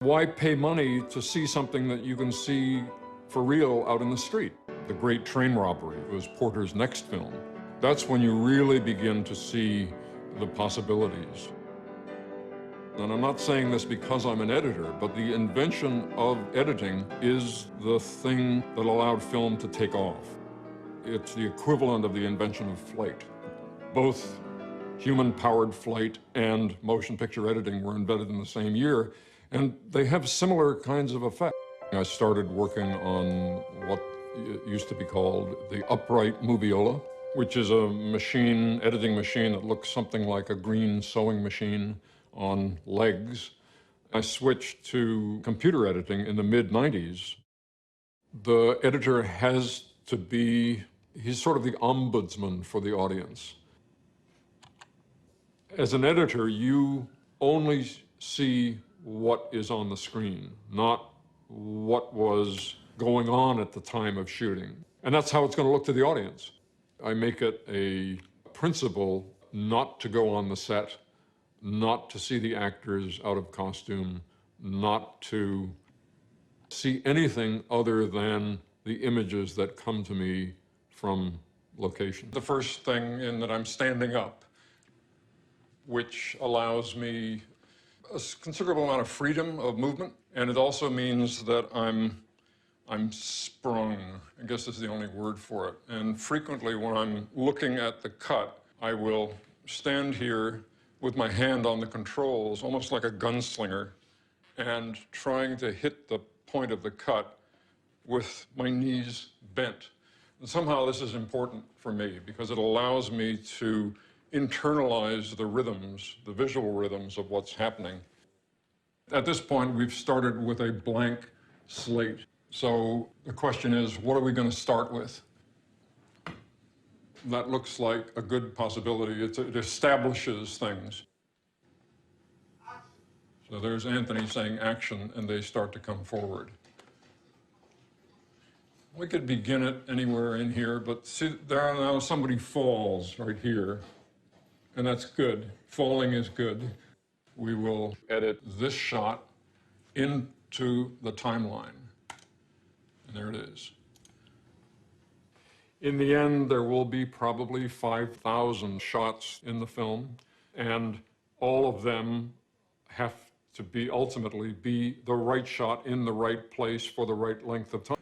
Why pay money to see something that you can see for real out in the street? The Great Train Robbery was Porter's next film. That's when you really begin to see the possibilities. And I'm not saying this because I'm an editor, but the invention of editing is the thing that allowed film to take off. It's the equivalent of the invention of flight. Both human-powered flight and motion picture editing were invented in the same year, and they have similar kinds of effects. I started working on what used to be called the upright moviola, which is a machine, editing machine that looks something like a green sewing machine on legs. I switched to computer editing in the mid-90s. The editor has to be, he's sort of the ombudsman for the audience. As an editor, you only see what is on the screen, not what was going on at the time of shooting. And that's how it's going to look to the audience. I make it a principle not to go on the set, not to see the actors out of costume, not to see anything other than the images that come to me from location. The first thing in that I'm standing up, which allows me a considerable amount of freedom of movement, and it also means that I'm sprung. I guess is the only word for it. And frequently when I'm looking at the cut, I will stand here with my hand on the controls, almost like a gunslinger, and trying to hit the point of the cut with my knees bent. And somehow this is important for me because it allows me to internalize the rhythms, the visual rhythms of what's happening. At this point, we've started with a blank slate. So the question is, what are we going to start with? That looks like a good possibility. It establishes things. So there's Anthony saying action, and they start to come forward. We could begin it anywhere in here, but see, there now somebody falls right here, and that's good. Falling is good. We will edit this shot into the timeline. And there it is. In the end, there will be probably 5,000 shots in the film, and all of them have to be ultimately be the right shot in the right place for the right length of time.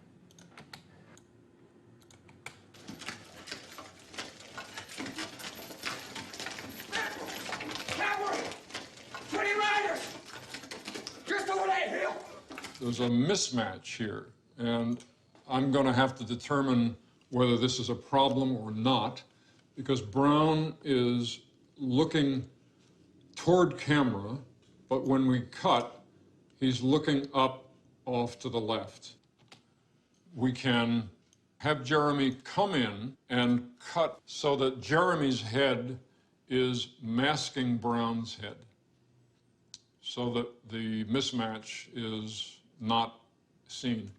There's a mismatch here, and I'm going to have to determine whether this is a problem or not, because Brown is looking toward camera, but when we cut, he's looking up off to the left. We can have Jeremy come in and cut so that Jeremy's head is masking Brown's head, so that the mismatch is not seen.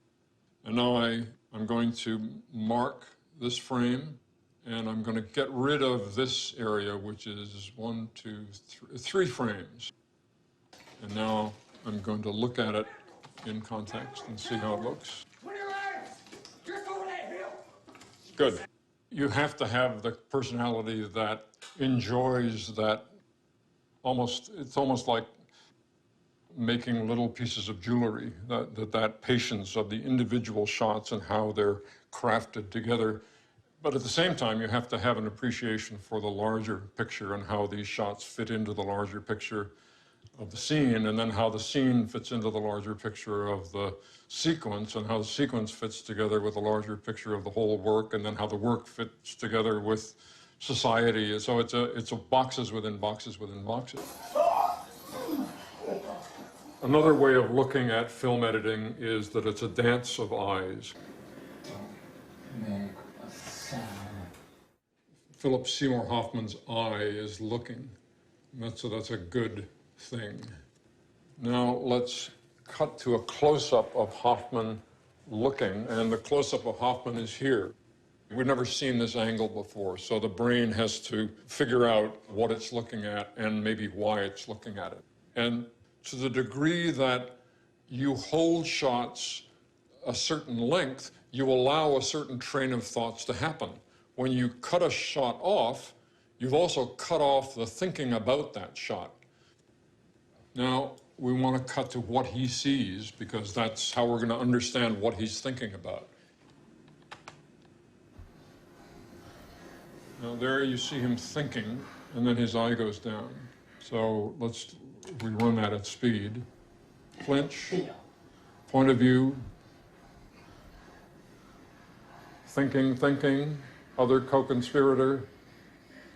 And now I'm going to mark this frame, and I'm going to get rid of this area, which is 1, 2, 3 frames. And now I'm going to look at it in context and see how it looks. Good. You have to have the personality that enjoys that it's almost like making little pieces of jewelry, that patience of the individual shots and how they're crafted together. But at the same time, you have to have an appreciation for the larger picture and how these shots fit into the larger picture of the scene, and then how the scene fits into the larger picture of the sequence, and how the sequence fits together with the larger picture of the whole work, and then how the work fits together with society. So it's a boxes within boxes within boxes. Another way of looking at film editing is that it's a dance of eyes. Philip Seymour Hoffman's eye is looking, so that's a good thing. Now let's cut to a close-up of Hoffman looking, and the close-up of Hoffman is here. We've never seen this angle before, so the brain has to figure out what it's looking at and maybe why it's looking at it. And to the degree that you hold shots a certain length, you allow a certain train of thoughts to happen. When you cut a shot off, you've also cut off the thinking about that shot. Now, we want to cut to what he sees, because that's how we're going to understand what he's thinking about. Now, there you see him thinking, and then his eye goes down. So we run that at speed. Flinch, point of view, thinking, other co-conspirator.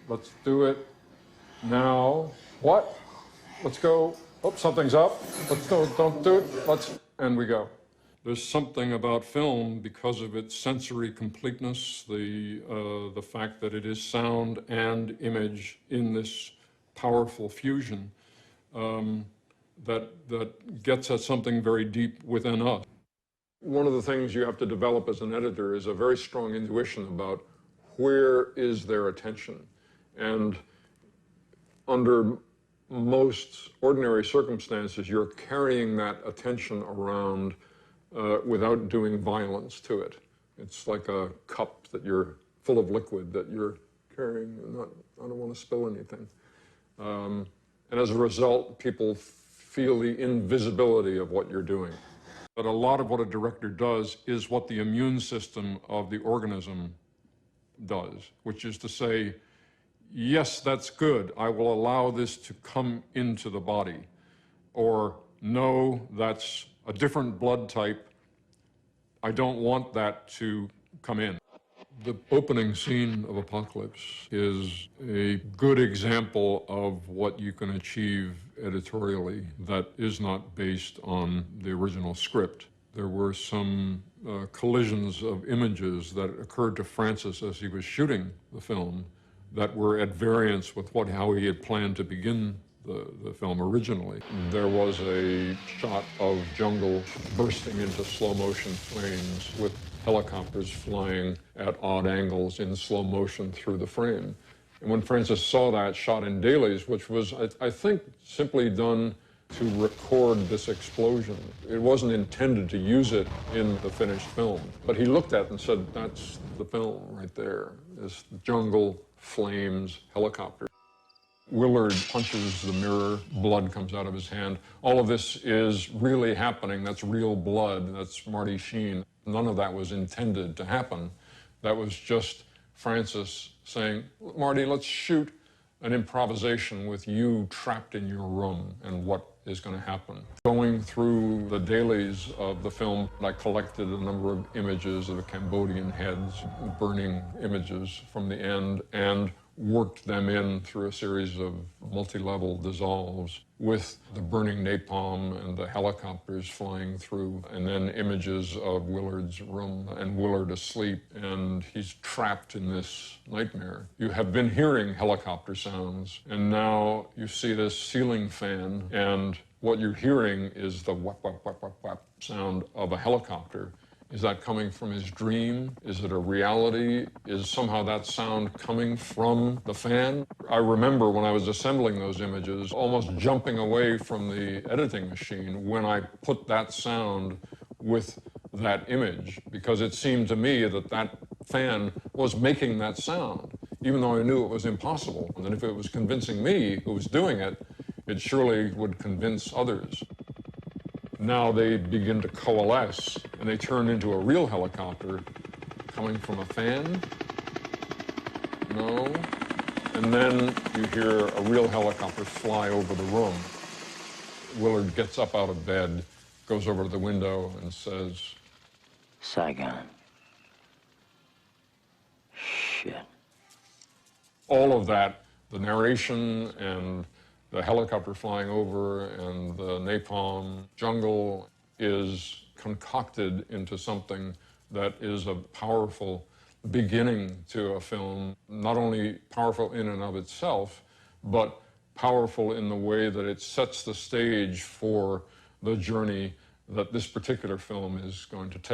Let's do it now. What? Let's go. Oh, something's up. Let's go. Don't do it. And we go. There's something about film, because of its sensory completeness, the fact that it is sound and image in this powerful fusion, that gets at something very deep within us. One of the things you have to develop as an editor is a very strong intuition about where is their attention. And under most ordinary circumstances, you're carrying that attention around without doing violence to it. It's like a cup that you're full of liquid that you're carrying. I don't want to spill anything. And as a result, people feel the invisibility of what you're doing. But a lot of what a director does is what the immune system of the organism does, which is to say, yes, that's good. I will allow this to come into the body. Or, no, that's a different blood type. I don't want that to come in. The opening scene of Apocalypse is a good example of what you can achieve editorially that is not based on the original script. There were some collisions of images that occurred to Francis as he was shooting the film that were at variance with how he had planned to begin the film originally. There was a shot of jungle bursting into slow motion flames with helicopters flying at odd angles in slow motion through the frame. And when Francis saw that shot in dailies, which was, I think, simply done to record this explosion, it wasn't intended to use it in the finished film. But he looked at it and said, that's the film right there. This jungle, flames, helicopter. Willard punches the mirror, blood comes out of his hand. All of this is really happening. That's real blood. That's Marty Sheen. None of that was intended to happen. That was just Francis saying, Marty, let's shoot an improvisation with you trapped in your room and what is going to happen. Going through the dailies of the film, I collected a number of images of the Cambodian heads, burning images from the end, and worked them in through a series of multi-level dissolves with the burning napalm and the helicopters flying through, and then images of Willard's room and Willard asleep, and he's trapped in this nightmare. You have been hearing helicopter sounds, and now you see this ceiling fan, and what you're hearing is the whap, whap, whap, whap, whap sound of a helicopter. Is that coming from his dream? Is it a reality? Is somehow that sound coming from the fan? I remember when I was assembling those images, almost jumping away from the editing machine when I put that sound with that image, because it seemed to me that that fan was making that sound, even though I knew it was impossible. And that if it was convincing me who was doing it, it surely would convince others. Now they begin to coalesce, and they turn into a real helicopter coming from a fan. No. And then you hear a real helicopter fly over the room. Willard gets up out of bed, goes over to the window, and says, Saigon. Shit. All of that, the narration and the helicopter flying over and the napalm jungle, is concocted into something that is a powerful beginning to a film, not only powerful in and of itself, but powerful in the way that it sets the stage for the journey that this particular film is going to take.